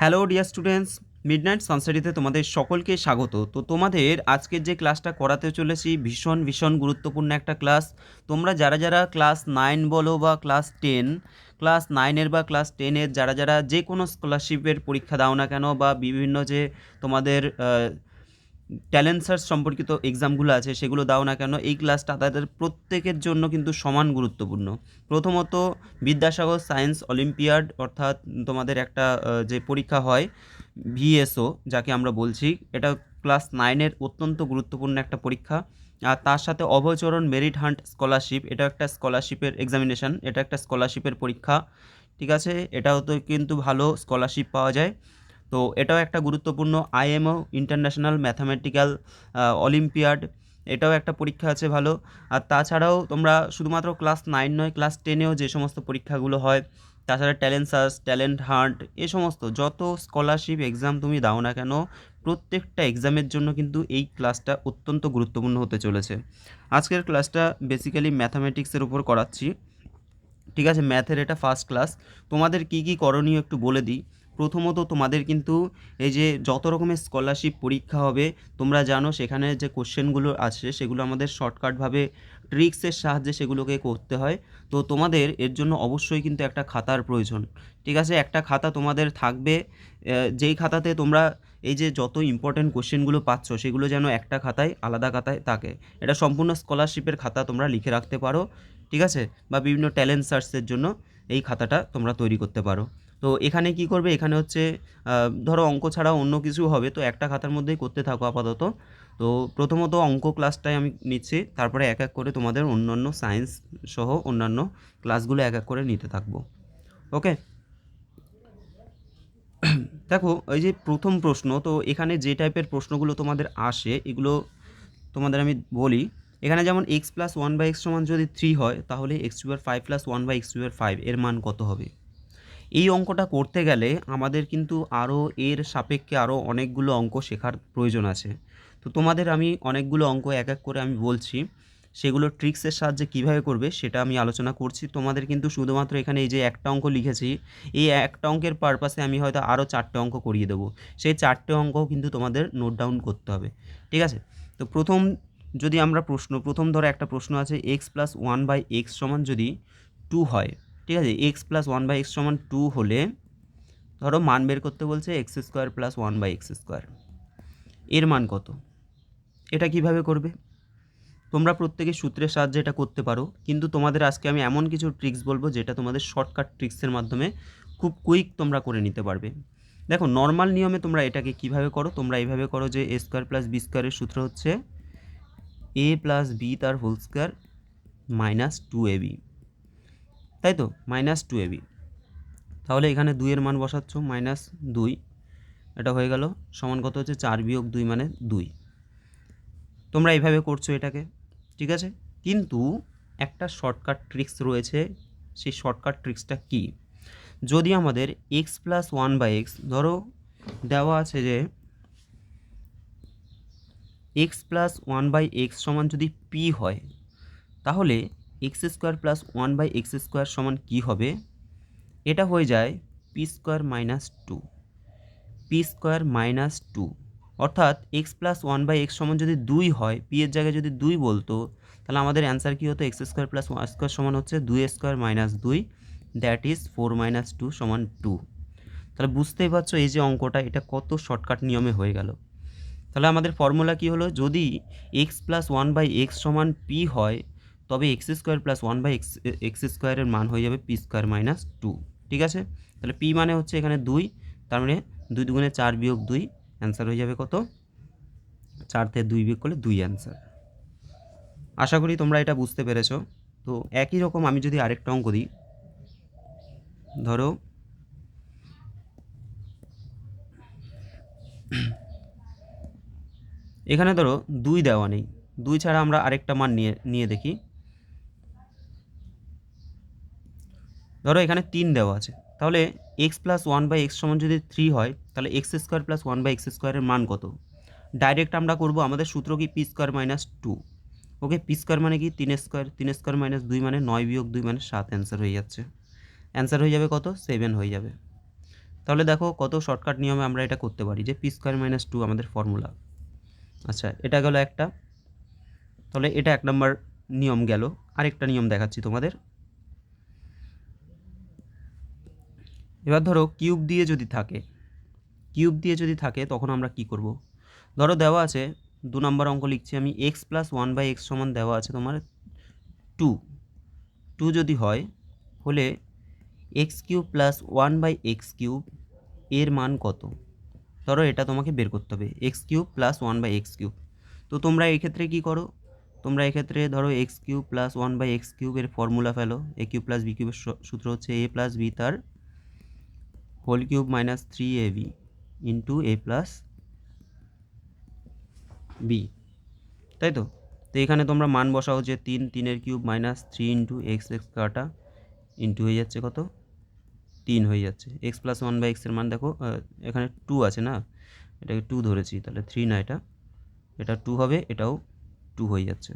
Hello dear students, midnight সানস্টাডিতে তোমাদের সকলকে স্বাগত। তো তোমাদের আজকের যে ক্লাসটা করাতে চলেছি ভীষণ ভীষণ গুরুত্বপূর্ণ একটা ক্লাস। তোমরা যারা যারা ক্লাস 9 বলো বা ক্লাস 10, ক্লাস 9-এর বা ক্লাস 10-এর যারা যারা যে কোনো স্কলারশিপের পরীক্ষা দাও না কেন বা বিভিন্ন যে তোমাদের ট্যালেন্ট সার্চ সম্পর্কিত এক্সামগুলো আছে সেগুলো দাও না কেন, এই ক্লাসটা তাদের প্রত্যেকের জন্য কিন্তু সমান গুরুত্বপূর্ণ। প্রথমত বিদ্যাসাগর সায়েন্স অলিম্পিয়াড, অর্থাৎ তোমাদের একটা যে পরীক্ষা হয় ভিএসও যাকে আমরা বলছি, এটা ক্লাস 9-এর অত্যন্ত গুরুত্বপূর্ণ একটা পরীক্ষা। আর তার সাথে অভয়চরণ মেরিট হান্ট স্কলারশিপ, এটা একটা স্কলারশিপের এক্সামিনেশান, এটা একটা স্কলারশিপের পরীক্ষা। ঠিক আছে, এটাও তো কিন্তু ভালো স্কলারশিপ পাওয়া যায়। তো এটাও একটা গুরুত্বপূর্ণ আইএমও ইন্টারন্যাশনাল ম্যাথামেটিক্যাল অলিম্পিয়াড, এটাও একটা পরীক্ষা আছে ভালো। আর তাছাড়াও তোমরা শুধুমাত্র ক্লাস 9 নয়, ক্লাস 10-এও যে সমস্ত পরীক্ষাগুলো হয়, তাছাড়া ট্যালেন্ট সার্চ, ট্যালেন্ট হান্ট, এ সমস্ত যত স্কলারশিপ এক্সাম তুমি দাও না কেন, প্রত্যেকটা এক্সামের জন্য কিন্তু এই ক্লাসটা অত্যন্ত গুরুত্বপূর্ণ হতে চলেছে। আজকের ক্লাসটা বেসিক্যালি ম্যাথামেটিক্সের উপর করাচ্ছি। ঠিক আছে, ম্যাথের এটা ফার্স্ট ক্লাস। তোমাদের কি কি করণীয় একটু বলে দিই। প্রথমত তোমাদের কিন্তু এই যে যত রকমের স্কলারশিপ পরীক্ষা হবে, তোমরা জানো সেখানে যে কোশ্চেনগুলো আছে সেগুলো আমাদের শর্টকাটভাবে ট্রিক্সের সাহায্যে সেগুলোকে করতে হয়। তো তোমাদের এর জন্য অবশ্যই কিন্তু একটা খাতার প্রয়োজন। ঠিক আছে, একটা খাতা তোমাদের থাকবে, যেই খাতাতে তোমরা এই যে যত ইম্পর্টেন্ট কোশ্চেনগুলো পাচ্ছ সেগুলো যেন একটা খাতায় আলাদা খাতায় থাকে। এটা সম্পূর্ণ স্কলারশিপের খাতা তোমরা লিখে রাখতে পারো। ঠিক আছে, বা বিভিন্ন ট্যালেন্ট সার্চের জন্য এই খাতাটা তোমরা তৈরি করতে পারো। তো এখানে কি করবে, এখানে হচ্ছে ধরো অঙ্ক ছাড়াও অন্য কিছু হবে, তো একটা খাতার মধ্যেই করতে থাকো আপাতত। তো প্রথমত অঙ্ক ক্লাসটাই আমি নিচ্ছি, তারপরে এক এক করে তোমাদের অন্যান্য সায়েন্স সহ অন্যান্য ক্লাসগুলো এক এক করে নিতে থাকবো। ওকে, দেখো এই যে প্রথম প্রশ্ন, তো এখানে যে টাইপের প্রশ্নগুলো তোমাদের আসে এগুলো তোমাদের আমি বলি। এখানে যেমন X plus one by x সমান যদি 3 হয়, তাহলে এক্স টু এর 5 plus one by X two এর 5 এর মান কত হবে? এই অঙ্কটা করতে গেলে আমাদের কিন্তু আরও এর সাপেক্ষে আরও অনেকগুলো অঙ্ক শেখার প্রয়োজন আছে। তো তোমাদের আমি অনেকগুলো অঙ্ক এক এক করে আমি বলছি, সেগুলো ট্রিক্সের সাহায্যে কীভাবে করবে সেটা আমি আলোচনা করছি। তোমাদের কিন্তু শুধুমাত্র এখানে এই যে একটা অঙ্ক লিখেছি, এই একটা অঙ্কের পারপাসে আমি হয়তো আরও 4টে অঙ্ক করিয়ে দেবো। সেই 4টে অঙ্কও কিন্তু তোমাদের নোট ডাউন করতে হবে। ঠিক আছে, তো যদি আমরা প্রথম ধরো একটা প্রশ্ন আছে, X plus one by x সমান যদি 2 হয়। ঠিক আছে, X plus one by x সমান 2 হলে ধরো মান বের করতে বলছে X square plus one by X square, এর মান কত? এটা কিভাবে করবে? তোমরা প্রত্যেকে সূত্রের সাহায্যে এটা করতে পারো, কিন্তু তোমাদের আজকে আমি এমন কিছু ট্রিক্স বলবো যেটা তোমাদের শর্টকাট ট্রিক্সের মাধ্যমে খুব কুইক তোমরা করে নিতে পারবে। দেখো নর্মাল নিয়মে তোমরা এটাকে কিভাবে করো, তোমরা এইভাবে করো যে এ স্কোয়ার প্লাস বি স্কোয়ারের সূত্র হচ্ছে এ প্লাস বি তার হোল স্কোয়ার মাইনাস 2ab, তাই তো, মাইনাস 2ab। তাহলে এখানে 2-এর মান বসাচ্ছ, -2, এটা হয়ে গেল সমান কত হচ্ছে 4 বিয়োগ 2 মানে 2। তোমরা এইভাবে করছো এটাকে, ঠিক আছে। কিন্তু একটা শর্টকাট ট্রিক্স রয়েছে, সেই শর্টকাট ট্রিক্সটা কি? যদি আমাদের X plus one by X ধরো দেওয়া আছে যে x plus one by x সমান যদি পি হয়, তাহলে X square plus one by X square সমান কী হবে? এটা হয়ে যায় P square minus 2, P square minus 2। অর্থাৎ X plus one by x সমান যদি 2 হয়, পি এর জায়গায় যদি 2 বলতো, তাহলে আমাদের অ্যান্সার কী হতো? X square plus one square সমান হচ্ছে 2 square minus 2, that is 4 minus 2 সমান 2। তাহলে বুঝতেই পারছো এই যে অঙ্কটা, এটা কত শর্টকাট নিয়মে হয়ে গেল। তাহলে আমাদের ফর্মুলা কী হলো? যদি X plus one by x সমান পি হয়, তবে X square plus one by X স্কোয়ারের মান হয়ে যাবে পি স্কোয়ার মাইনাস 2। ঠিক আছে, তাহলে পি মানে হচ্ছে এখানে 2, তার মানে 2 দুগুণে 4 বিয়োগ 2, অ্যান্সার হয়ে যাবে কত? 4 থেকে 2 বিয়োগ করলে 2 অ্যান্সার। আশা করি তোমরা এটা বুঝতে পেরেছো। তো একই রকম আমি যদি আরেকটা অঙ্ক দিই, ধরো এখানে ধরো 2 দেওয়া নেই, 2 ছাড়া আমরা আরেকটা মান নিয়ে দেখি। ধরো এখানে 3 দেওয়া আছে, তাহলে X plus one by x সমান যদি 3 হয়, তাহলে X square plus one by X স্কোয়ারের মান কত? ডাইরেক্ট আমরা করব, আমাদের সূত্র কি? P square minus 2। Okay, P square মানে কি? 3 স্কোয়ার, 3 স্কোয়ার মাইনাস 2 মানে 9 বিয়োগ 2 মানে 7, অ্যান্সার হয়ে যাচ্ছে। অ্যান্সার হয়ে যাবে কত? 7 হয়ে যাবে। তাহলে দেখো কত শর্টকাট নিয়মে আমরা এটা করতে পারি, যে পি স্কোয়ার মাইনাস টু আমাদের ফর্মুলা। আচ্ছা, এটা গেল একটা। তাহলে এটা 1 নম্বর নিয়ম গেল। আরেকটা নিয়ম দেখাচ্ছি তোমাদের। এবার ধরো কিউব দিয়ে যদি থাকে তখন আমরা কি করব? ধরো দেওয়া আছে 2 নম্বর অঙ্ক লিখছি আমি, X plus one by x সমান দেওয়া আছে তোমার টু যদি হয় হলে X cube plus one by X cube এর মান কত? ধরো এটা তোমাকে বের করতে হবে, X cube plus one by X cube. তো তোমরা এই ক্ষেত্রে কী করো? তোমরা এক্ষেত্রে ধরো X cube plus one by x কিউবের ফর্মুলা ফেলো। এ কিউব প্লাস বি কিউবের সূত্র হচ্ছে এ প্লাস বি তার whole cube minus three A B into A plus B, তাই তো? তো এখানে তোমরা মান বসাও, যে তিনের cube minus three into x x কাটা ইন্টু হয়ে যাচ্ছে কত? 3 হয়ে যাচ্ছে। এক্স প্লাস ওয়ান বাই এক্সের মান দেখো, এখানে 2 আছে না, এটাকে 2 ধরেছি, তাহলে 3 না, এটা 2 হবে, এটাও 2 হয়ে যাচ্ছে।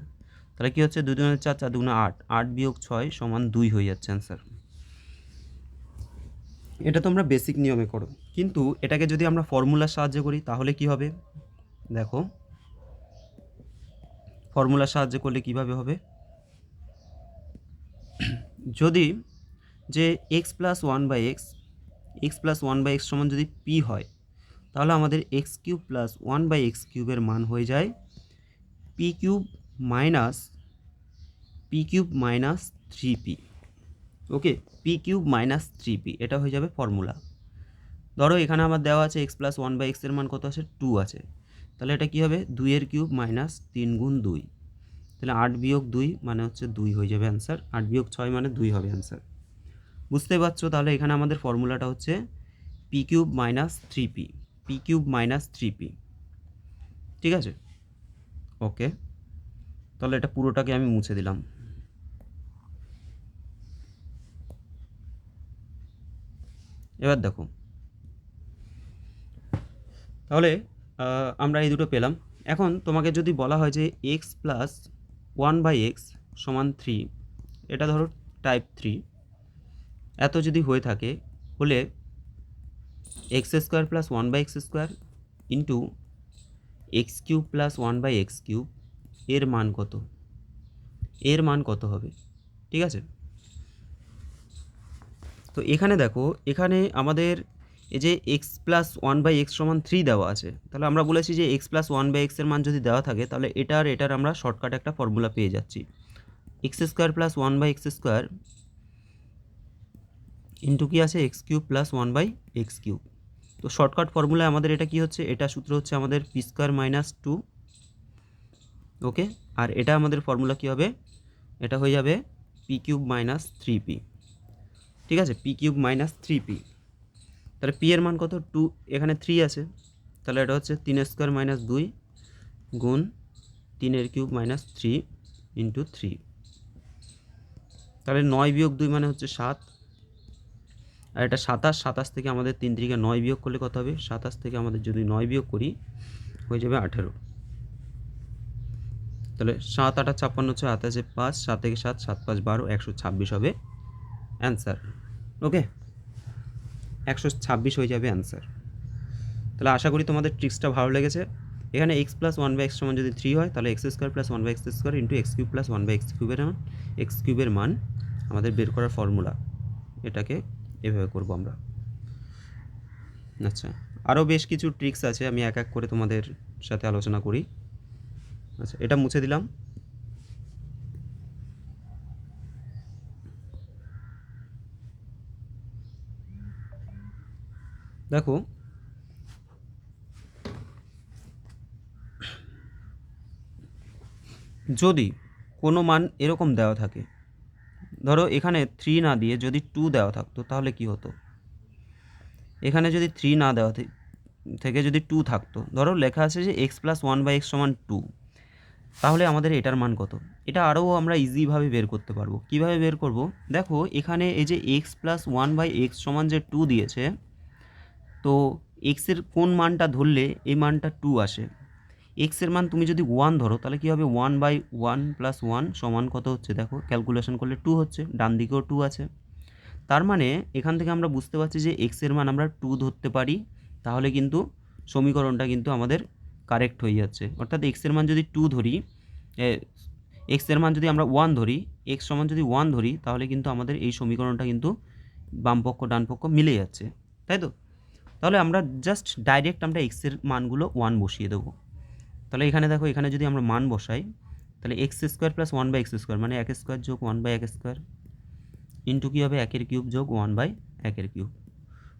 তাহলে কী হচ্ছে? 2 2 4, 4 2 8, 8 বিয়োগ 6 সমান 2 হয়ে যাচ্ছে অ্যান্সার। এটা তোমরা বেসিক নিয়মে করো, কিন্তু এটাকে যদি আমরা ফর্মুলার সাহায্যে করি তাহলে কি হবে? দেখো ফর্মুলার সাহায্যে করলে কিভাবে হবে? যদি যে x plus one by x সমান যদি পি হয়, তাহলে আমাদের x cube plus one by x কিউবের মান হয়ে যায় P cube minus three P. Okay, P cube minus three P, এটা হয়ে যাবে ফর্মুলা। ধরো এখানে আমার দেওয়া আছে এক্স প্লাস ওয়ান বাই এক্সের মান কত আছে? 2 আছে। তাহলে এটা কী হবে? 2 কিউব মাইনাস 3 গুণ 2, তাহলে 8 বিয়োগ 2 মানে হচ্ছে 2 হয়ে যাবে অ্যান্সার। 8 বিয়োগ 6 মানে 2 হবে অ্যান্সার। বুঝতে পারছো? তাহলে এখানে আমাদের ফর্মুলাটা হচ্ছে P cube minus three P. ঠিক আছে, ওকে। তাহলে এটা পুরোটাকে আমি মুছে দিলাম। এবার দেখো, তাহলে আমরা এই দুটো পেলাম। এখন তোমাকে যদি বলা হয় যে x plus one by x সমান 3, এটা ধরো টাইপ 3, এত যদি হয়ে থাকে হলে X square plus one by X square into X cube plus one by X cube এর মান কত হবে? ঠিক আছে, তো এখানে দেখো, এখানে আমাদের এই যে x plus one by x সমান 3 দেওয়া আছে, তাহলে আমরা বলেছি যে এক্স প্লাস ওয়ান বাই এক্সের মান যদি দেওয়া থাকে তাহলে এটার আমরা শর্টকাট একটা ফর্মুলা পেয়ে যাচ্ছি, X square plus one by X square into কি আছে X cube plus one by X cube. তো শর্টকাট ফর্মুলায় আমাদের এটা কি হচ্ছে? এটা সূত্র হচ্ছে আমাদের পি স্কোয়ার মাইনাস 2। ওকে, আর এটা আমাদের ফর্মুলা কি হবে? এটা হয়ে যাবে P cube minus three P. ঠিক আছে, P cube minus three P. তাহলে পি এর মান কত? 2, এখানে 3 আছে, তাহলে এটা হচ্ছে 3 স্কোয়ার মাইনাস 2 গুণ 3 কিউব মাইনাস 3 ইন্টু 3। তাহলে 9 বিয়োগ 2 মানে হচ্ছে 7, আর এটা 27 থেকে আমাদের 3 থেকে 9 বিয়োগ করলে কত হবে? 27 থেকে আমাদের যদি 9 বিয়োগ করি হয়ে যাবে 18। তাহলে 7 8 56 হচ্ছে, 5, 7 থেকে 7, 7 5 12, 126 হবে অ্যান্সার। ওকে, 126 হয়ে যাবে অ্যান্সার। তাহলে আশা করি তোমাদের ট্রিক্সটা ভালো লেগেছে। এখানে X plus one by x সমান যদি 3 হয় তাহলে X square plus one by X square into X cube plus one by x কিউবের মান আমাদের বের করার ফর্মুলা, এটাকে এভাবে করব আমরা। আচ্ছা, আরও বেশ কিছু ট্রিক্স আছে, আমি এক এক করে তোমাদের সাথে আলোচনা করি। আচ্ছা, এটা মুছে দিলাম। দেখো, যদি কোনো মান এরকম দেওয়া থাকে, ধরো এখানে 3 না দিয়ে যদি 2 দেওয়া থাকতো তাহলে কি হতো? এখানে যদি 3 না দেওয়া থেকে যদি 2 থাকতো, ধরো লেখা আছে যে x plus one by x সমান 2, তাহলে আমাদের এটার মান কত? এটা আরও আমরা ইজিভাবে বের করতে পারবো। কিভাবে বের করব? দেখো এখানে এই যে x plus one by x সমান যে 2 দিয়েছে, তো এক্সের কোন মানটা ধরলে এই মানটা 2 আসে? এক্সের মান তুমি যদি 1 ধরো তাহলে কী হবে? 1 বাই 1 প্লাস 1 সমান কত হচ্ছে? দেখো ক্যালকুলেশন করলে 2 হচ্ছে, ডান দিকেও 2 আছে। তার মানে এখান থেকে আমরা বুঝতে পারছি যে এক্সের মান আমরা 2 ধরতে পারি, তাহলে কিন্তু সমীকরণটা কিন্তু আমাদের কারেক্ট হয়ে যাচ্ছে। অর্থাৎ এক্সের মান যদি 2 ধরি, এক্সের মান যদি আমরা 1 ধরি, এক্স সমান যদি 1 ধরি, তাহলে কিন্তু আমাদের এই সমীকরণটা কিন্তু বামপক্ষ ডানপক্ষ মিলে যাচ্ছে, তাই তো? তাহলে আমরা জাস্ট ডাইরেক্ট আমরা এক্সের মানগুলো 1 বসিয়ে দেবো। তাহলে এখানে দেখো, এখানে যদি আমরা মান বসাই, তাহলে এক্স স্কোয়ার প্লাস 1/x² মানে 1² যোগ 1/1² ইন্টু কী হবে 1³ যোগ 1/1³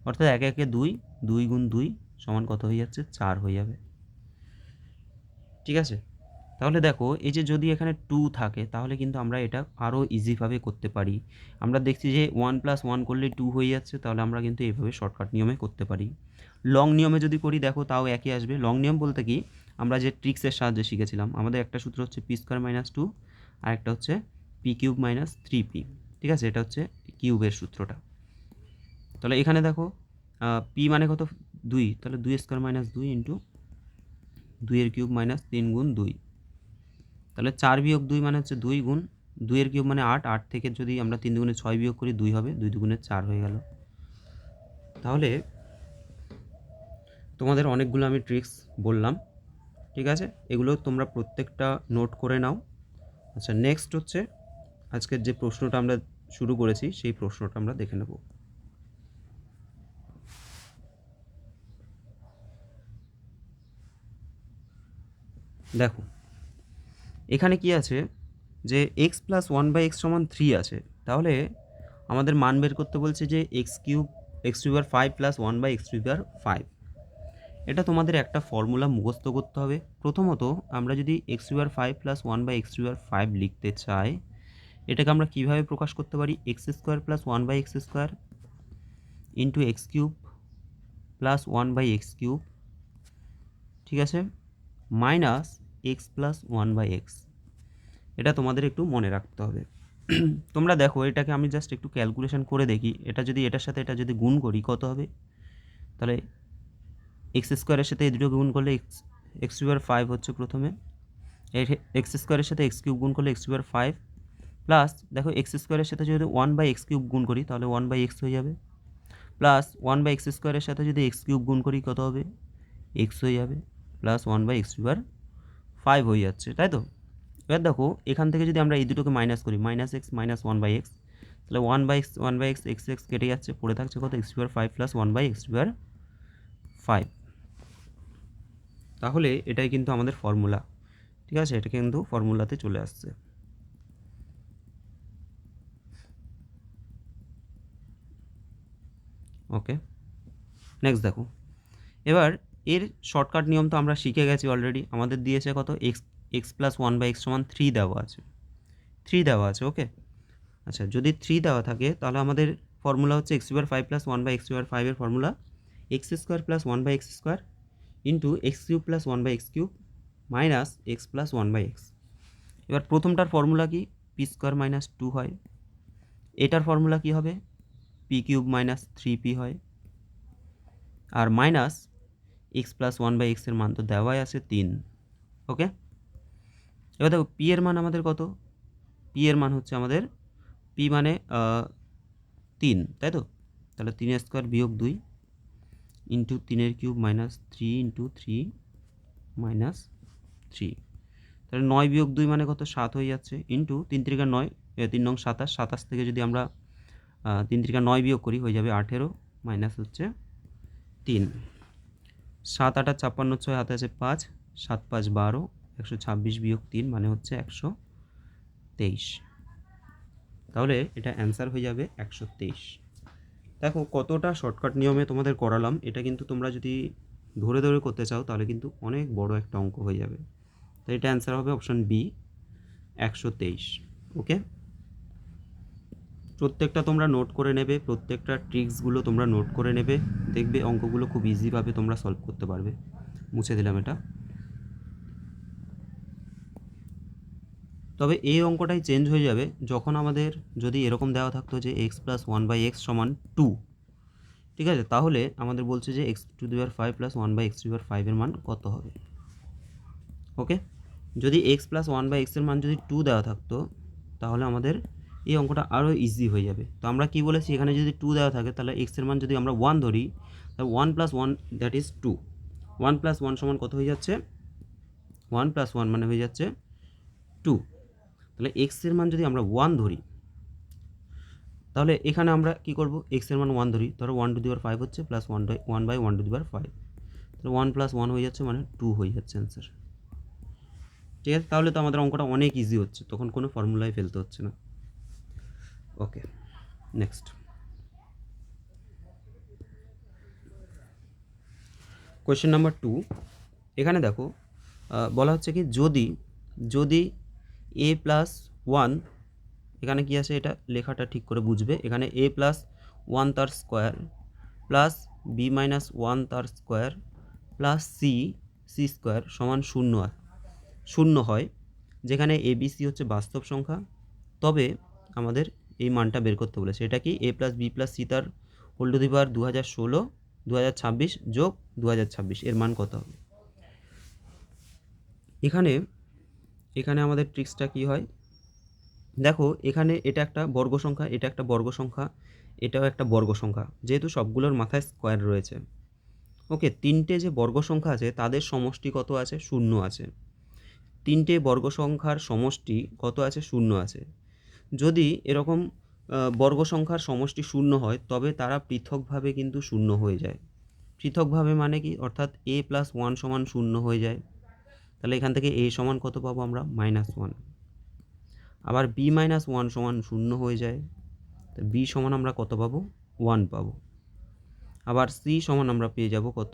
অর্থাৎ 1 1 2, 2 গুণ 2 সমান কত হয়ে যাচ্ছে? 4 হয়ে যাবে। ঠিক আছে, তাহলে দেখো এই যে যদি এখানে 2 থাকে তাহলে কিন্তু আমরা এটা আরও ইজিভাবে করতে পারি। আমরা দেখছি যে 1 + 1 করলে 2 হয়ে যাচ্ছে, তাহলে আমরা কিন্তু এইভাবে শর্টকাট নিয়মে করতে পারি। লং নিয়মে যদি করি দেখো তাও একই আসবে। লং নিয়ম বলতে কি, আমরা যে ট্রিক্সের সাহায্যে শিখেছিলাম, আমাদের একটা সূত্র হচ্ছে p² - 2 আর একটা হচ্ছে p³ - 3p। ঠিক আছে, এটা হচ্ছে কিউবের সূত্রটা। তাহলে এখানে দেখো p মানে কত? 2, তাহলে 2² - 2 ইন্টু 2³ - 3 গুণ 2, তাহলে 4 বিয়োগ 2 মানে হচ্ছে 2 গুণ 2³ মানে 8, 8 থেকে যদি আমরা 3 দুগুণে 6 বিয়োগ করি 2 হবে, 2 দুগুণে 4 হয়ে গেল। তাহলে তোমাদের অনেকগুলো আমি ট্রিক্স বললাম, ঠিক আছে, এগুলো তোমরা প্রত্যেকটা নোট করে নাও। আচ্ছা, নেক্সট হচ্ছে আজকের যে প্রশ্নটা আমরা শুরু করেছি সেই প্রশ্নটা আমরা দেখে নেব। দেখো এখানে কি আছে যে x + 1/x = 3 আছে, তাহলে আমাদের মান বের করতে বলছে যে x³ 5 + 1/x³ 5। এটা তোমাদের একটা ফর্মুলা মুখস্থ করতে হবে। প্রথমত আমরা যদি x³ 5 + 1/x³ 5 লিখতে চাই, এটাকে আমরা কিভাবে প্রকাশ করতে পারি? x² + 1/x² into x³ + 1/x³, ঠিক আছে, মাইনাস x + 1/x। এটা তোমাদের একটু মনে রাখতে হবে। তোমরা দেখো এটাকে আমি জাস্ট একটু ক্যালকুলেশন করে দেখি, এটা যদি এটার সাথে এটা যদি গুণ করি কত হবে? তাহলে x² সাথে এই দুটো গুণ করলে x³ 5 হচ্ছে প্রথমে, x² সাথে x³ গুণ করলে x³ 5 প্লাস দেখো x² সাথে যদি 1/x³ গুণ করি তাহলে 1/x হয়ে যাবে, প্লাস 1/x² সাথে যদি x³ গুণ করি কত হবে? x হয়ে যাবে, প্লাস 1/x³ 5 হয়ে যাচ্ছে, তাই তো? এবার দেখো এখান থেকে যদি আমরা এই দুটোকে মাইনাস করি, -x - 1/x, তাহলে 1/x x কেটে যাচ্ছে, পড়ে থাকছে কত? x³ 5 + 1/x³ 5। তাহলে এটাই কিন্তু আমাদের ফর্মুলা, ঠিক আছে, এটা কিন্তু ফর্মুলাতে চলে আসছে। ওকে, নেক্সট দেখো, এবার এর শর্টকাট নিয়ম তো আমরা শিখে গেছি অলরেডি। আমাদের দিয়েছে কত? x + 1/x = 3 দেওয়া আছে, 3 দেওয়া আছে। ওকে, আচ্ছা, যদি 3 দেওয়া থাকে তাহলে আমাদের ফর্মুলা হচ্ছে x³ 5 + 1/x³ 5 এর formula x² + 1/x² into x³ + 1/x³ minus x + 1/x। এবার প্রথমটার ফর্মুলা কি? p² - 2 হয়। এটার ফর্মুলা কি হবে? p³ - 3p হয়। আর মাইনাস x + 1/x এর মান তো দেওয়াই আছে 3। ওকে, এবার দেখো p এর মান আমাদের কত? p এর মান হচ্ছে আমাদের p মানে 3, তাই তো? তাহলে 3² - 2 ইন্টু 3³ - 3 ইন্টু 3 মাইনাস 3, তাহলে 9 - 2 মানে কত? 7 হয়ে যাচ্ছে, ইন্টু 3 × 9 3 নং 27, 27 থেকে যদি আমরা 3 × 9 বিয়োগ করি হয়ে যাবে 18, মাইনাস হচ্ছে 3, 7 8 56, 6 হাতে আছে 5, 7 5 12, 126 - 3 মানে হচ্ছে 123। তাহলে এটা অ্যান্সার হয়ে যাবে 123। দেখো কতটা শর্টকাট নিয়মে তোমাদের করালাম, এটা কিন্তু তোমরা যদি ধরে ধরে করতে চাও তাহলে কিন্তু অনেক বড় একটা অঙ্ক হয়ে যাবে। তাই এটা অ্যান্সার হবে অপশন বি, 123। ওকে, প্রত্যেকটা তোমরা নোট করে নেবে, প্রত্যেকটা ট্রিক্সগুলো তোমরা নোট করে নেবে, দেখবে অঙ্কগুলো খুব ইজিভাবে তোমরা সলভ করতে পারবে। মুছে দিলাম এটা। তবে এই অঙ্কটাই চেঞ্জ হয়ে যাবে যখন আমাদের যদি এরকম দেওয়া থাকতো যে x + 1/x = 2, ঠিক আছে, তাহলে আমাদের বলছে যে x³ 5 + 1/x³ 5 এর মান কত হবে। ওকে, যদি x + 1/x এর মান যদি 2 দেওয়া থাকতো তাহলে আমাদের এই অঙ্কটা আরও ইজি হয়ে যাবে। তো আমরা কি বলেছি, এখানে যদি 2 দেওয়া থাকে তাহলে x এর মান যদি আমরা 1 ধরি, তাহলে 1 + 1 দ্যাট ইজ 2। 1 + 1 সমান কত হয়ে যাচ্ছে? 1 + 1 মানে হয়ে যাচ্ছে 2। তাহলে x এর মান যদি আমরা 1 ধরি, তাহলে এখানে আমরা কি করব, x এর মান 1 ধরি, ধরো 1^5 হচ্ছে প্লাস 1/1/5, তাহলে 1 + 1 হয়ে যাচ্ছে মানে 2 হয়ে যাচ্ছে অ্যান্সার। ঠিক আছে, তাহলে তো আমাদের অঙ্কটা অনেক ইজি হচ্ছে, তখন কোনো ফর্মুলায় ফেলতে হচ্ছে না। ওকে, নেক্সট কোয়েশ্চেন নাম্বার 2। এখানে দেখো বলা হচ্ছে কি, যদি a + 1, এখানে কি আছে এটা লেখাটা ঠিক করে বুঝবে। এখানে a + 1 তার স্কোয়ার প্লাস b - 1 তার স্কোয়ার প্লাস c স্কোয়ার সমান 0 হয়, যেখানে a b c হচ্ছে বাস্তব সংখ্যা, তবে আমাদের এই মানটা বের করতে বলেছে। এটা কি a + b + c তার হোল টু দি পাওয়ার 2016 2026 যোগ 2026 এর মান কত হবে? এখানে আমাদের ট্রিক্সটা কি হয়, দেখো এখানে এটা একটা বর্গ সংখ্যা, এটা একটা বর্গ সংখ্যা, এটাও একটা বর্গ সংখ্যা, যেহেতু সবগুলোর মাথায় স্কোয়ার রয়েছে। ওকে, তিনটে যে বর্গ সংখ্যা আছে তাদের সমষ্টি কত আছে? 0 আছে। তিনটে বর্গ সংখ্যার সমষ্টি কত আছে? 0 আছে। যদি এরকম বর্গ সংখ্যার সমষ্টি 0 হয়, তবে তারা পৃথকভাবে কিন্তু 0 হয়ে যায়। পৃথকভাবে মানে কি, অর্থাৎ a + 1 সমান 0 হয়ে যায়। তাহলে এখান থেকে a সমান কত পাবো আমরা? -1। আবার b - 1 সমান 0 হয়ে যায়, তো b সমান আমরা কত পাবো? 1 পাবো। আবার c সমান আমরা পেয়ে যাব কত?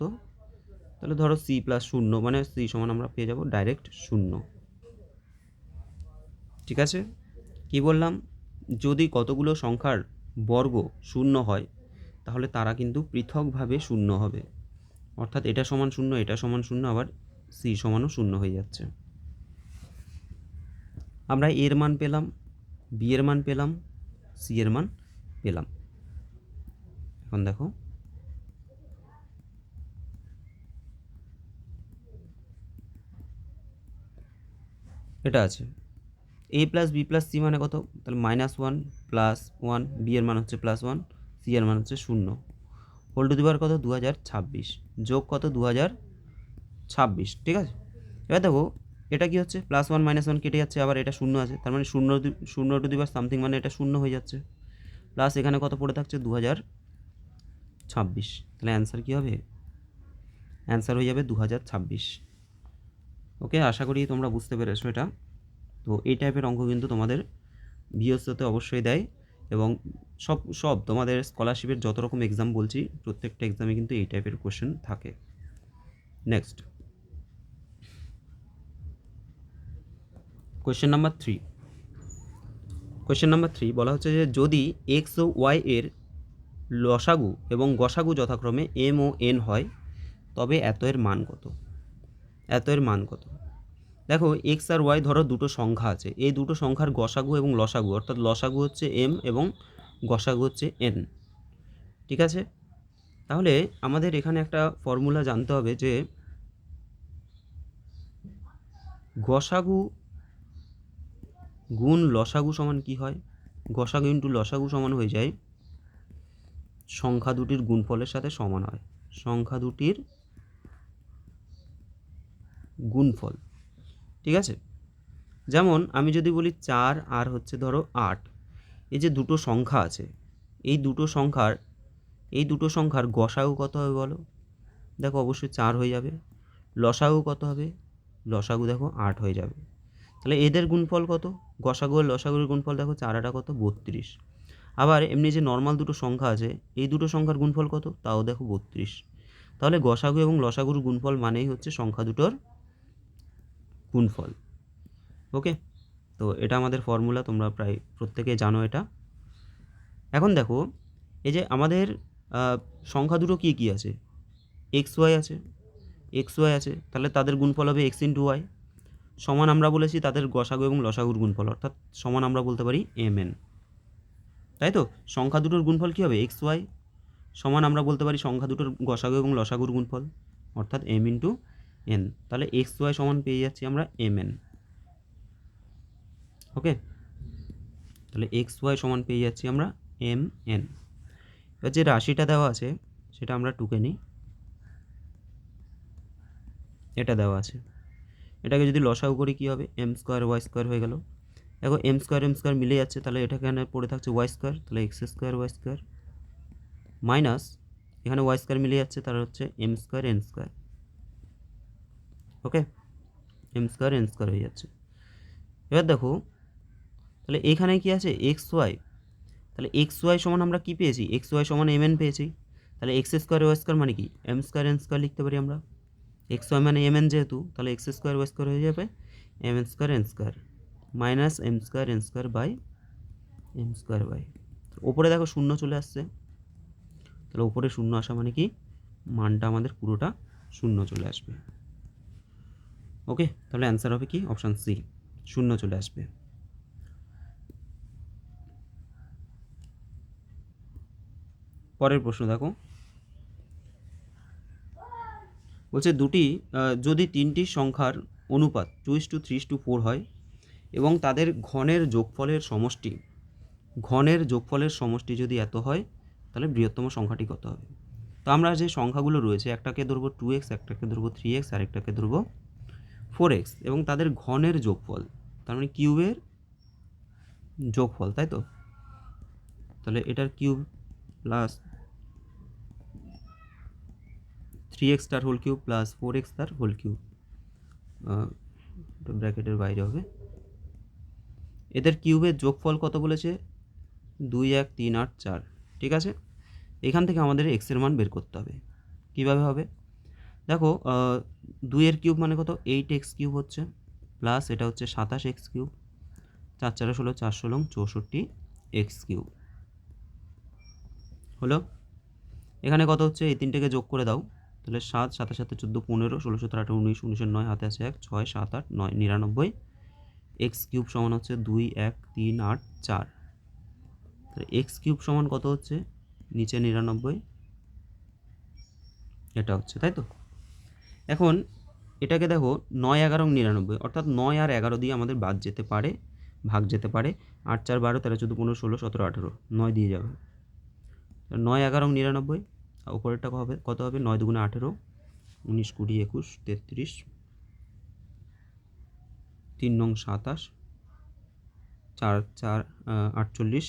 তাহলে ধরো c + 0 মানে c সমান আমরা পেয়ে যাব ডাইরেক্ট 0। ঠিক আছে, কি বললাম, যদি কতগুলো সংখ্যার বর্গ 0 হয়, তাহলে তারা কিন্তু পৃথকভাবে 0 হবে, অর্থাৎ এটা সমান 0, এটা সমান 0, আবার c সমানও 0 হয়ে যাচ্ছে। আমরা এর মান পেলাম, b এর মান পেলাম, c এর মান পেলাম। এখন দেখো এটা আছে a + b + c মানে কত? তাহলে -1 + 1, b এর মান হচ্ছে +1, c এর মান হচ্ছে 0, হোল টু দি পাওয়ার কত? 2026 যোগ কত? 2026। ঠিক আছে, এবার দেখো এটা কি হচ্ছে, +1 -1 কেটে যাচ্ছে, আবার এটা 0 আছে, তার মানে 0 টু দি পাওয়ার সামথিং মানে এটা 0 হয়ে যাচ্ছে, প্লাস এখানে কত পড়ে থাকছে? 2026। তাহলে অ্যান্সার কী হবে? অ্যান্সার হয়ে যাবে 2026। ওকে, আশা করি তোমরা বুঝতে পেরেছো এটা। তো এই টাইপের অঙ্ক কিন্তু তোমাদের ভিওসিতে অবশ্যই দেয়, এবং সব তোমাদের স্কলারশিপের যত রকম এক্সাম বলছি, প্রত্যেকটা এক্সামে কিন্তু এই টাইপের কোশ্চেন থাকে। Next question number 3। Question number 3 বলা হচ্ছে যে, যদি এক্স ও ওয়াই এর লসাগু এবং গসাগু যথাক্রমে m ও n হয়, তবে এত এর মান কত? এত এর মান কত? দেখো এক্স আর ওয়াই ধরো দুটো সংখ্যা আছে, এই দুটো সংখ্যার গসাগু এবং লসাগু, অর্থাৎ লসাগু হচ্ছে m এবং গসাগু হচ্ছে n। ঠিক আছে, তাহলে আমাদের এখানে একটা ফর্মুলা জানতে হবে যে গসাগু গুণ লসাগু সমান কি হয়? গসাগু ইন্টু লসাগু সমান হয়ে যায় সংখ্যা দুটির গুণফলের সাথে সমান হয়, সংখ্যা দুটির গুণফল। ঠিক আছে, যেমন আমি যদি বলি 4 আর হচ্ছে ধরো 8, এই যে দুটো সংখ্যা আছে, এই দুটো সংখ্যার গসাগু কত হবে বলো? দেখো অবশ্যই 4 হয়ে যাবে। লসাগু কত হবে? লসাগু দেখো 8 হয়ে যাবে। তাহলে এদের গুণফল কত? গসাগু আর লসাগুর গুণফল দেখো, 4 আর 8 কত? 32। আবার এমনি যে নর্মাল দুটো সংখ্যা আছে, এই দুটো সংখ্যার গুণফল কত? তাও দেখো 32। তাহলে গসাগু এবং লসাগুর গুণফল মানেই হচ্ছে সংখ্যা দুটোর গুণফল। ওকে, তো এটা আমাদের ফর্মুলা, তোমরা প্রায় প্রত্যেকেই জানো এটা। এখন দেখো এই যে আমাদের সংখ্যা দুটো কী কী আছে? এক্স ওয়াই আছে, তাহলে তাদের গুণফল হবে x × y, সমান আমরা বলেছি তাদের গসাগু এবং লসাগুর গুণফল, অর্থাৎ সমান আমরা বলতে পারি mn। তাই তো, সংখ্যা দুটোর গুণফল কী হবে? এক্স ওয়াই, সমান আমরা বলতে পারি সংখ্যা দুটোর গসাগু এবং লসাগুর গুণফল, অর্থাৎ m × n। তাহলে এক্স ওয়াই সমান পেয়ে যাচ্ছি আমরা mn। ওকে, তাহলে এক্স ওয়াই সমান পেয়ে যাচ্ছি আমরা এম এন। এবার যে রাশিটা দেওয়া আছে সেটা আমরা টুকে নিই, এটা দেওয়া আছে, এটাকে যদি লসাগু করি কী হবে, এম স্কোয়ার ওয়াই স্কোয়ার হয়ে গেল। দেখো এম স্কোয়ার মিলে যাচ্ছে, তাহলে এটা এখানে পড়ে থাকছে ওয়াই স্কোয়ার, তাহলে X square Y square minus এখানে ওয়াই স্কোয়ার মিলে যাচ্ছে, তাহলে হচ্ছে M square N square. Okay, M square N square হয়ে যাচ্ছে। এবার দেখো তাহলে এখানে কি আছে এক্স ওয়াই, তাহলে এক্স ওয়াই সমান আমরা কী পেয়েছি, এক্স ওয়াই সমান এম এন পেয়েছি। তাহলে এক্স স্কোয়ার ওয়াই স্কোয়ার মানে কি এম স্কোয়ার এন স্কোয়ার লিখতে পারি আমরা, এক্স ওয়াই মানে এম এন যেহেতু, তাহলে এক্স স্কোয়ার ওয়াই স্কোয়ার হয়ে যাবে M N square N square minus M square N square by M square by, ওপরে দেখো শূন্য চলে আসছে, তাহলে ওপরে শূন্য আসা মানে কি মানটা আমাদের পুরোটা শূন্য চলে আসবে। ওকে, তাহলে অ্যান্সার হবে কি অপশান সি, শূন্য চলে আসবে। পরের প্রশ্ন দেখো, বলছে যদি তিনটি সংখ্যার অনুপাত 2:3:4 হয় এবং তাদের ঘনের যোগফলের সমষ্টি যদি এত হয় তাহলে বৃহত্তম সংখ্যাটি কত হবে। তো আমরা যে সংখ্যাগুলো রয়েছে একটাকে ধরবো 2x, একটাকে ধরবো 3x, আর একটাকে ধরবো 4x এবং তাদের ঘনের যোগফল, তার মানে কিউবের যোগফল, তাই তো। তাহলে এটার কিউব প্লাস 3x তার হোল কিউব প্লাস 4x তার হোল কিউব, ব্র্যাকেটের বাইরে হবে। এদের কিউবের যোগফল কত বলেছে, 2 1 3 8 4, ঠিক আছে। এখান থেকে আমাদের এক্সের মান বের করতে হবে। কীভাবে হবে দেখো, 2 কিউব মানে কত 8x কিউব হচ্ছে, প্লাস এটা হচ্ছে 27x কিউব, 4 4 16 4 16 64x কিউব হলো। এখানে কত হচ্ছে, এই তিনটেকে যোগ করে দাও, তাহলে 7 7 7 14 15 16 17 18 19 19 9 হাতে আছে 1 6 7 8 9 99, এক্স কিউব সমান হচ্ছে 2 1 3 8 4, তাহলে এক্স কিউব সমান কত হচ্ছে নিচে 99, এটা হচ্ছে, তাই তো। এখন এটাকে দেখো 9 11 99, অর্থাৎ 9 আর 11 দিয়ে আমাদের ভাগ যেতে পারে 8 4 12 13 14 15 16 17 18, 9 দিয়ে যাবে, 9 11 99, উপরেরটা কত হবে 9 2 18 19 20 21 33 3 9 27 4 4 48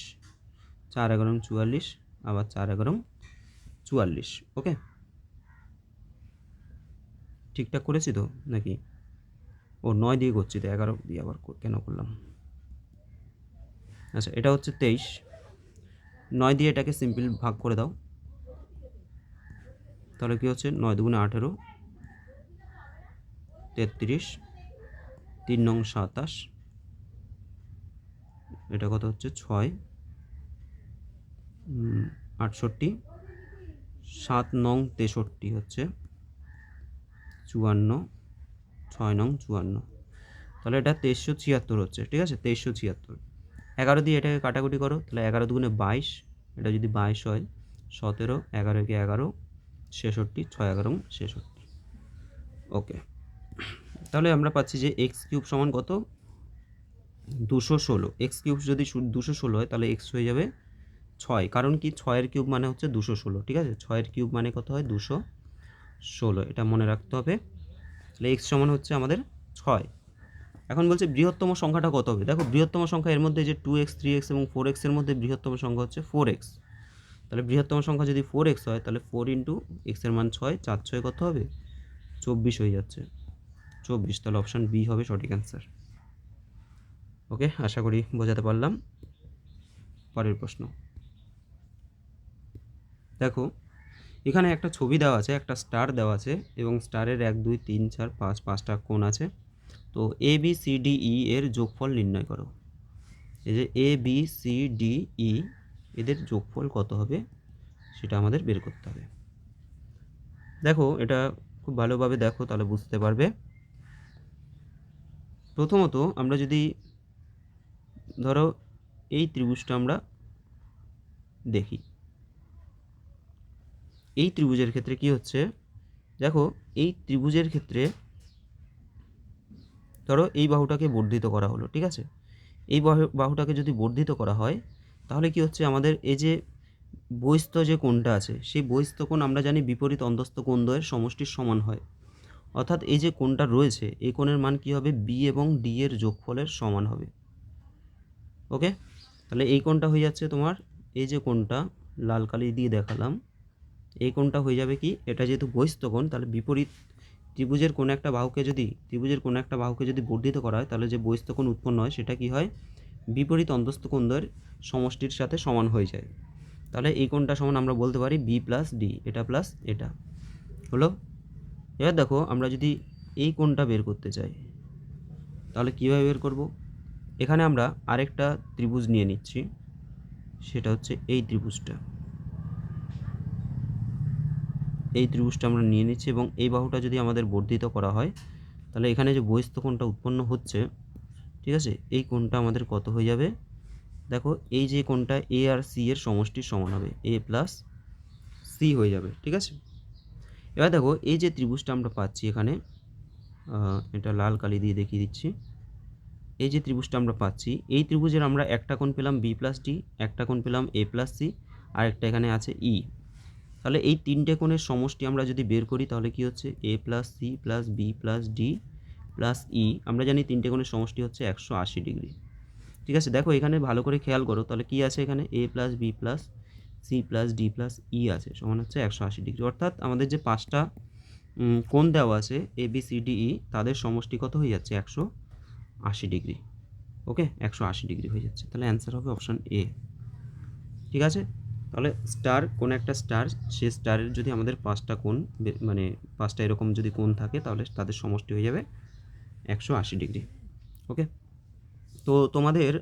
4 11 44 আবার 4 11 44। ওকে, ঠিকঠাক করেছি তো নাকি, ও 9 দিয়ে করছি তো 11 দিয়ে আবার কেন করলাম। আচ্ছা, এটা হচ্ছে 23, 9 দিয়ে এটাকে সিম্পল ভাগ করে দাও, তাহলে কি হচ্ছে 9 2 18 33 3 9 27, এটা কত হচ্ছে 6 68 7 9 63 হচ্ছে 54 6 9 54, তাহলে এটা 2376 হচ্ছে, ঠিক আছে 2376। 11 দিয়ে এটাকে কাটাকুটি করো, তাহলে 11 2 22, এটা যদি 22 হয় 17 11 কে 11 66 6 11 66। ওকে, তাহলে আমরা পাচ্ছি যে এক্স কিউব সমান কত 216, এক্স কিউব যদি 216 হয় তাহলে এক্স হয়ে যাবে 6, কারণ কি 6 কিউব মানে হচ্ছে 216, ঠিক আছে 6 কিউব মানে কত হয় 216, এটা মনে রাখতে হবে। তাহলে এক্স সমান হচ্ছে আমাদের 6। এখন বলছে বৃহত্তম সংখ্যাটা কত হবে, দেখো বৃহত্তম সংখ্যা এর মধ্যে যে 2x 3x এবং 4x এর মধ্যে বৃহত্তম সংখ্যা হচ্ছে 4x, তাহলে বৃহত্তম সংখ্যা যদি 4x হয় তাহলে 4 ইন্টু এক্স এর মান 6, 4 6 কত হবে 24 হয়ে যাচ্ছে 24, তাহলে অপশান বি হবে সঠিক অ্যান্সার। ওকে, আশা করি বোঝাতে পারলাম। পরের প্রশ্ন দেখো, এখানে একটা ছবি দেওয়া আছে, একটা স্টার দেওয়া আছে এবং স্টারের 1 2 3 4 5 5টা কোণ আছে। তো A B C D E এর যোগফল নির্ণয় করো। এই যে A B C D E এদের যোগফল কত হবে সেটা আমাদের বের করতে হবে। দেখো এটা খুব ভালোভাবে দেখো তাহলে বুঝতে পারবে। প্রথমত আমরা যদি ধরো এই ত্রিভুজটা আমরা দেখি, এই ত্রিভুজের ক্ষেত্রে কি হচ্ছে দেখো, এই ত্রিভুজের ক্ষেত্রে ধরো এই বাহুটাকে বর্ধিত করা হলো, ঠিক আছে, এই বাহুটাকে যদি বর্ধিত করা হয় তাহলে কি হচ্ছে, আমাদের এই যে বহিস্থ যে কোণটা আছে সেই বহিস্থ কোণ আমরা জানি বিপরীত অন্তস্থ কোণ দ্বয়ের সমষ্টির সমান হয়। অর্থাৎ এই যে কোণটা রয়েছে এই কোণের মান কী হবে, বি এবং ডি এর যোগফলের সমান হবে। ওকে, তাহলে এই কোণটা হয়ে যাচ্ছে তোমার, এই যে কোণটা লাল কালি দিয়ে দেখালাম, এই কোণটা হয়ে যাবে কি, এটা যেহেতু বহিস্থ কোণ তাহলে বিপরীত ত্রিভুজের কোনো একটা বাহুকে যদি বর্ধিত করা হয় তাহলে যে বহিস্থ কোণ উৎপন্ন হয় সেটা কি হয়, বিপরীত অন্তস্থ কোণ দ্বয়ের সমষ্টির সাথে সমান হয়ে যায়। তাহলে এই কোণটা সমান আমরা বলতে পারি বি প্লাস ডি, এটা প্লাস এটা হলো। এবার দেখো আমরা যদি এই কোণটা বের করতে চাই তাহলে কীভাবে বের করব, এখানে আমরা আরেকটা ত্রিভুজ নিয়ে নিচ্ছি, সেটা হচ্ছে এই ত্রিভুজটা আমরা নিয়ে নিচ্ছি এবং এই বাহুটা যদি আমাদের বর্ধিত করা হয় তাহলে এখানে যে বহিস্থ কোণটা উৎপন্ন হচ্ছে, ঠিক আছে, এই কোণটা আমাদের কত হয়ে যাবে, দেখো এই যে কোণটা এ আর সি এর সমষ্টির সমান হবে, এ প্লাস সি হয়ে যাবে। ঠিক আছে, এবার দেখো এই যে ত্রিভুজটা আমরা পাচ্ছি এখানে, এটা লাল কালি দিয়ে দেখিয়ে দিচ্ছি, এই যে ত্রিভুজটা আমরা পাচ্ছি এই ত্রিভুজের আমরা একটা কোণ পেলাম বি প্লাস ডি, একটা কোণ পেলাম এ প্লাস সি, আর একটা এখানে আছে ই। তাহলে এই তিনটে কোণের সমষ্টি আমরা যদি বের করি তাহলে কি হচ্ছে, A plus C plus B plus D plus E, আমরা জানি তিনটে কোণের সমষ্টি হচ্ছে 180 ডিগ্রি। ঠিক আছে, দেখো এখানে ভালো করে খেয়াল করো, তাহলে কি আছে এখানে, A plus B plus C plus D plus E আছে সমান হচ্ছে 180 ডিগ্রি। অর্থাৎ আমাদের যে পাঁচটা কোণ দেওয়া আছে A B C D E, তাদের সমষ্টি কত হয়ে যাচ্ছে, 180 ডিগ্রি। ওকে, 180 ডিগ্রি হয়ে যাচ্ছে, তাহলে অ্যান্সার হবে অপশান এ। ঠিক আছে, তাহলে স্টার, কোন একটা স্টার, সে স্টারের যদি আমাদের পাঁচটা কোণ মানে পাঁচটা এরকম যদি কোণ থাকে তাহলে তাদের সমষ্টি হয়ে যাবে 180 ডিগ্রি। ওকে, তো তোমাদের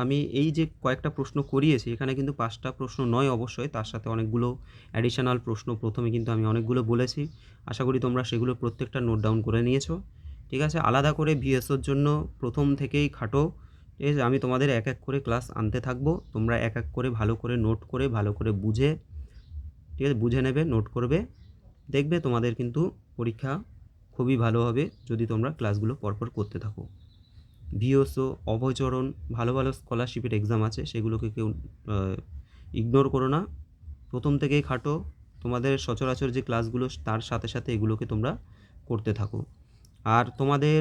আমি এই যে কয়েকটা প্রশ্ন করিয়েছি এখানে কিন্তু পাঁচটা প্রশ্ন নয় অবশ্যই, তার সাথে অনেকগুলো অ্যাডিশনাল প্রশ্ন প্রথমে কিন্তু আমি অনেকগুলো বলেছি, আশা করি তোমরা সেগুলো প্রত্যেকটা নোট ডাউন করে নিয়েছো। ঠিক আছে, আলাদা করে ভিএসওর জন্য প্রথম থেকেই খাটো। ঠিক আছে, আমি তোমাদের এক এক করে ক্লাস আনতে থাকবো, তোমরা এক এক করে ভালো করে নোট করে ভালো করে বুঝে, ঠিক আছে, বুঝে নেবে, নোট করবে, দেখবে তোমাদের কিন্তু পরীক্ষা খুবই ভালো হবে যদি তোমরা ক্লাসগুলো পরপর করতে থাকো। ভিওসও, অভয়চরণ, ভালো ভালো স্কলারশিপের এক্সাম আছে, সেগুলোকে কেউ ইগনোর করো না, প্রথম থেকেই খাটো, তোমাদের সচরাচর যে ক্লাসগুলো তার সাথে সাথে এগুলোকে তোমরা করতে থাকো। আর তোমাদের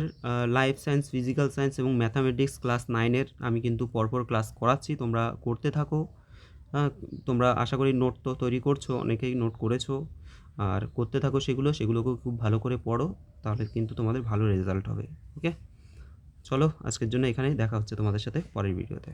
লাইফ সায়েন্স, ফিজিক্যাল সায়েন্স এবং ম্যাথামেটিক্স ক্লাস 9-এর আমি কিন্তু পরপর ক্লাস করাচ্ছি, তোমরা করতে থাকো। তোমরা আশা করি নোট তো তৈরি করছো, অনেকেই নোট করেছো, আর করতে থাকো সেগুলোকে খুব ভালো করে পড়ো, তাহলে কিন্তু তোমাদের ভালো রেজাল্ট হবে। ওকে, চলো আজকের জন্য এখানেই, দেখা হচ্ছে তোমাদের সাথে পরের ভিডিওতে।